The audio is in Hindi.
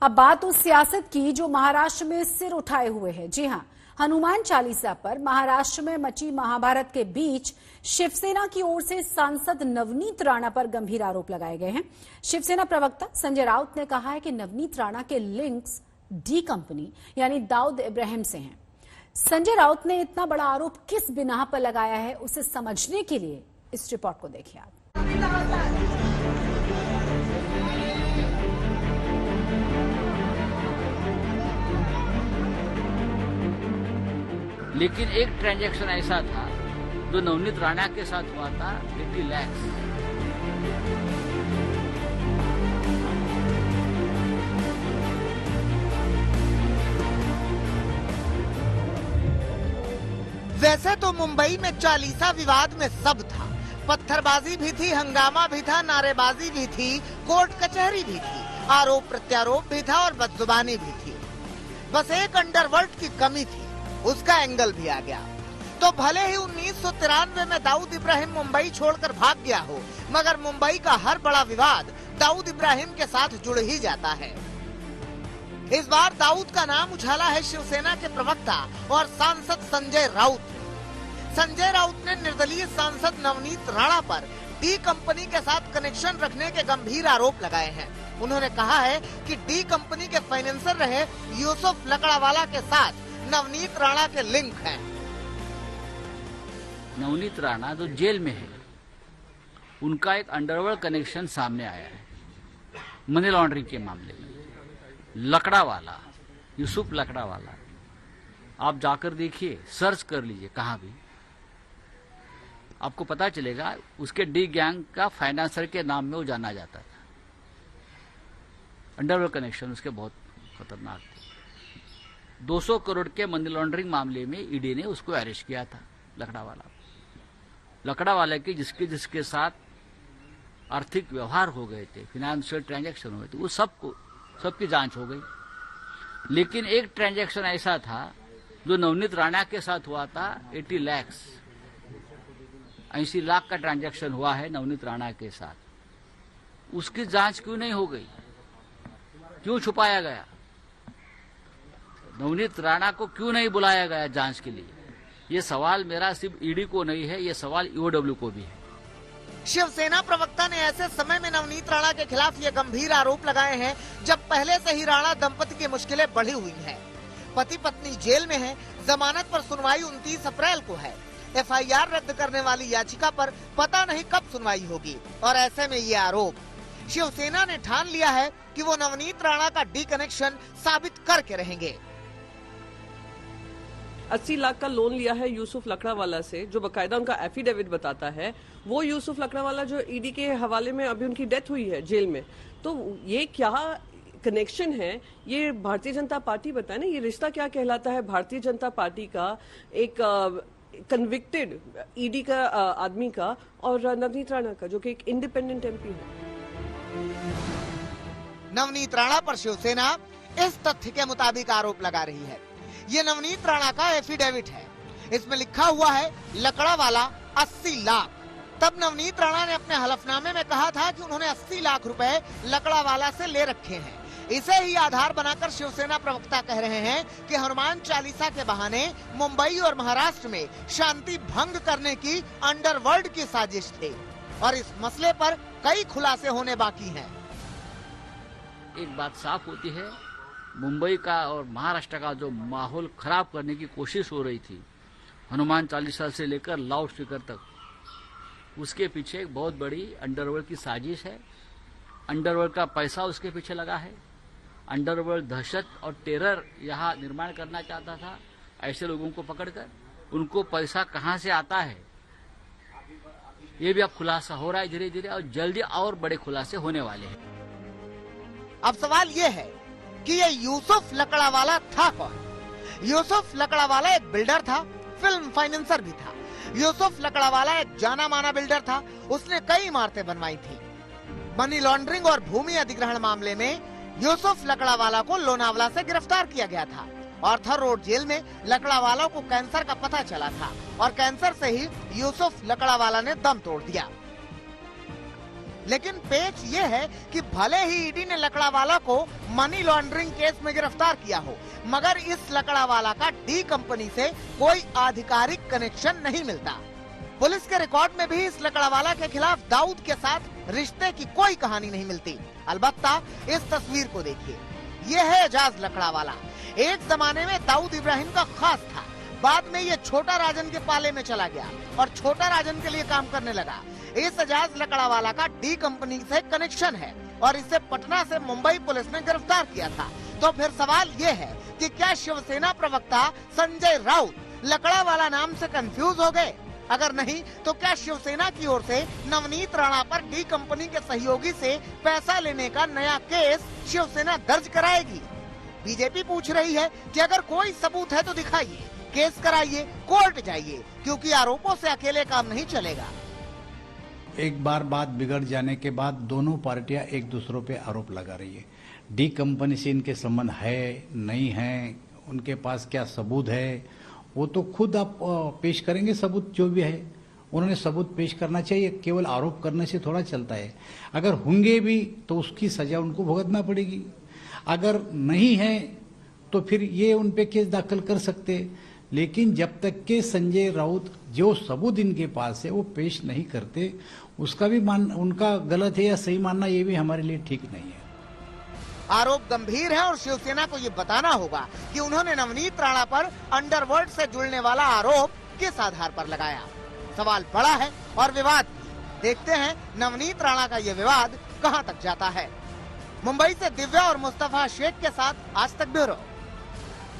अब बात उस सियासत की जो महाराष्ट्र में सिर उठाए हुए है। जी हां, हनुमान चालीसा पर महाराष्ट्र में मची महाभारत के बीच शिवसेना की ओर से सांसद नवनीत राणा पर गंभीर आरोप लगाए गए हैं। शिवसेना प्रवक्ता संजय राउत ने कहा है कि नवनीत राणा के लिंक्स डी कंपनी यानी दाऊद इब्राहिम से हैं। संजय राउत ने इतना बड़ा आरोप किस बिना पर लगाया है, उसे समझने के लिए इस रिपोर्ट को देखिए आप। लेकिन एक ट्रांजैक्शन ऐसा था जो नवनीत राणा के साथ हुआ था 80 लाख। वैसे तो मुंबई में चालीसा विवाद में सब था, पत्थरबाजी भी थी, हंगामा भी था, नारेबाजी भी थी, कोर्ट कचहरी भी थी, आरोप प्रत्यारोप भी था और बदजुबानी भी थी। बस एक अंडरवर्ल्ड की कमी थी, उसका एंगल भी आ गया। तो भले ही 1993 में दाऊद इब्राहिम मुंबई छोड़कर भाग गया हो, मगर मुंबई का हर बड़ा विवाद दाऊद इब्राहिम के साथ जुड़ ही जाता है। इस बार दाऊद का नाम उछाला है शिवसेना के प्रवक्ता और सांसद संजय राउत। संजय राउत ने निर्दलीय सांसद नवनीत राणा पर डी कंपनी के साथ कनेक्शन रखने के गंभीर आरोप लगाए हैं। उन्होंने कहा है कि डी कंपनी के फाइनेंसर रहे यूसुफ लकड़ावाला के साथ नवनीत राणा के लिंक हैं। नवनीत राणा जो जेल में है, उनका एक अंडरवर्ल्ड कनेक्शन सामने आया है मनी लॉन्ड्रिंग के मामले में। लकड़ावाला, यूसुफ लकड़ावाला, आप जाकर देखिए, सर्च कर लीजिए कहां भी, आपको पता चलेगा। उसके डी गैंग का फाइनेंसर के नाम में वो जाना जाता था। अंडरवर्ल्ड कनेक्शन उसके बहुत खतरनाक थे। 200 करोड़ के मनी लॉन्ड्रिंग मामले में ईडी ने उसको अरेस्ट किया था, लकड़ावाला के जिसके साथ आर्थिक व्यवहार हो गए थे, फाइनेंशियल ट्रांजैक्शन हुए थे, वो सबकी जांच हो गई। लेकिन एक ट्रांजैक्शन ऐसा था जो नवनीत राणा के साथ हुआ था 80 लाख, 80 लाख का ट्रांजैक्शन हुआ है नवनीत राणा के साथ। उसकी जांच क्यों नहीं हो गई, क्यों छुपाया गया? नवनीत राणा को क्यों नहीं बुलाया गया जांच के लिए? ये सवाल मेरा सिर्फ ईडी को नहीं है, ये सवाल ईओडब्ल्यू को भी है। शिवसेना प्रवक्ता ने ऐसे समय में नवनीत राणा के खिलाफ ये गंभीर आरोप लगाए हैं जब पहले से ही राणा दंपति की मुश्किलें बढ़ी हुई हैं। पति पत्नी जेल में हैं, जमानत पर सुनवाई 29 अप्रैल को है। एफआईआर रद्द करने वाली याचिका पर पता नहीं कब सुनवाई होगी। और ऐसे में ये आरोप, शिवसेना ने ठान लिया है कि वो नवनीत राणा का डी कनेक्शन साबित करके रहेंगे। 80 लाख का लोन लिया है यूसुफ लकड़ावाला से, जो बकायदा उनका एफिडेविट बताता है। वो यूसुफ लकड़ावाला जो ईडी के हवाले में अभी उनकी डेथ हुई है जेल में। तो ये क्या कनेक्शन है, ये भारतीय जनता पार्टी बताए ना, ये रिश्ता क्या कहलाता है भारतीय जनता पार्टी का एक कन्विक्टेड ईडी का आदमी का और नवनीत राणा का, जो कि एक इंडिपेंडेंट एमपी है। नवनीत राणा पर शिवसेना इस तथ्य के मुताबिक आरोप लगा रही है। ये नवनीत राणा का एफिडेविट है, इसमें लिखा हुआ है लकड़ावाला 80 लाख। तब नवनीत राणा ने अपने हलफनामे में कहा था कि उन्होंने 80 लाख रुपए लकड़ावाला से ले रखे हैं। इसे ही आधार बनाकर शिवसेना प्रवक्ता कह रहे हैं कि हनुमान चालीसा के बहाने मुंबई और महाराष्ट्र में शांति भंग करने की अंडरवर्ल्ड की साजिश थी और इस मसले पर कई खुलासे होने बाकी हैं। एक बात साफ होती है, मुंबई का और महाराष्ट्र का जो माहौल खराब करने की कोशिश हो रही थी, हनुमान चालीसा से लेकर लाउड स्पीकर तक, उसके पीछे एक बहुत बड़ी अंडरवर्ल्ड की साजिश है। अंडरवर्ल्ड का पैसा उसके पीछे लगा है। अंडरवर्ल्ड दहशत और टेरर यहाँ निर्माण करना चाहता था। ऐसे लोगों को पकड़कर उनको पैसा कहाँ से आता है, ये भी अब खुलासा हो रहा है धीरे धीरे, और जल्दी और बड़े खुलासे होने वाले हैं। अब सवाल ये है कि ये यूसुफ लकड़ावाला था कौन? यूसुफ लकड़ावाला एक बिल्डर था, फिल्म फाइनेंसर भी था। यूसुफ लकड़ावाला एक जाना माना बिल्डर था, उसने कई इमारतें बनवाई थी। मनी लॉन्ड्रिंग और भूमि अधिग्रहण मामले में यूसुफ लकड़ावाला को लोनावला से गिरफ्तार किया गया था। आर्थर रोड जेल में लकड़ावाला को कैंसर का पता चला था और कैंसर से ही यूसुफ लकड़ावाला ने दम तोड़ दिया। लेकिन पेच ये है कि भले ही ईडी ने लकड़ावाला को मनी लॉन्ड्रिंग केस में गिरफ्तार किया हो, मगर इस लकड़ावाला का डी कंपनी से कोई आधिकारिक कनेक्शन नहीं मिलता। पुलिस के रिकॉर्ड में भी इस लकड़ावाला के खिलाफ दाऊद के साथ रिश्ते की कोई कहानी नहीं मिलती। अलबत्ता इस तस्वीर को देखिए, ये है एजाज लकड़ावाला। एक जमाने में दाऊद इब्राहिम का खास था, बाद में ये छोटा राजन के पाले में चला गया और छोटा राजन के लिए काम करने लगा। इस एजाज लकड़ावाला का डी कंपनी से कनेक्शन है और इसे पटना से मुंबई पुलिस ने गिरफ्तार किया था। तो फिर सवाल ये है कि क्या शिवसेना प्रवक्ता संजय राउत लकड़ावाला नाम से कंफ्यूज हो गए? अगर नहीं तो क्या शिवसेना की ओर से नवनीत राणा पर डी कंपनी के सहयोगी से पैसा लेने का नया केस शिवसेना दर्ज कराएगी? बीजेपी पूछ रही है कि अगर कोई सबूत है तो दिखाइए, केस कराइए, कोर्ट जाइए, क्योंकि आरोपों से अकेले काम नहीं चलेगा। एक बार बात बिगड़ जाने के बाद दोनों पार्टियां एक दूसरों पे आरोप लगा रही है। डी कंपनी से इनके संबंध है नहीं है, उनके पास क्या सबूत है, वो तो खुद आप पेश करेंगे सबूत जो भी है। उन्होंने सबूत पेश करना चाहिए, केवल आरोप करने से थोड़ा चलता है। अगर होंगे भी तो उसकी सजा उनको भुगतना पड़ेगी, अगर नहीं है तो फिर ये उन पे केस दाखिल कर सकते। लेकिन जब तक के संजय राउत जो सबूत इनके पास है वो पेश नहीं करते, उसका भी उनका गलत है या सही मानना ये भी हमारे लिए ठीक नहीं है। आरोप गंभीर है और शिवसेना को ये बताना होगा कि उन्होंने नवनीत राणा पर अंडरवर्ल्ड से जुड़ने वाला आरोप किस आधार पर लगाया। सवाल बड़ा है और विवाद भी। देखते हैं नवनीत राणा का ये विवाद कहां तक जाता है। मुंबई से दिव्या और मुस्तफा शेख के साथ आज तक ब्यूरो।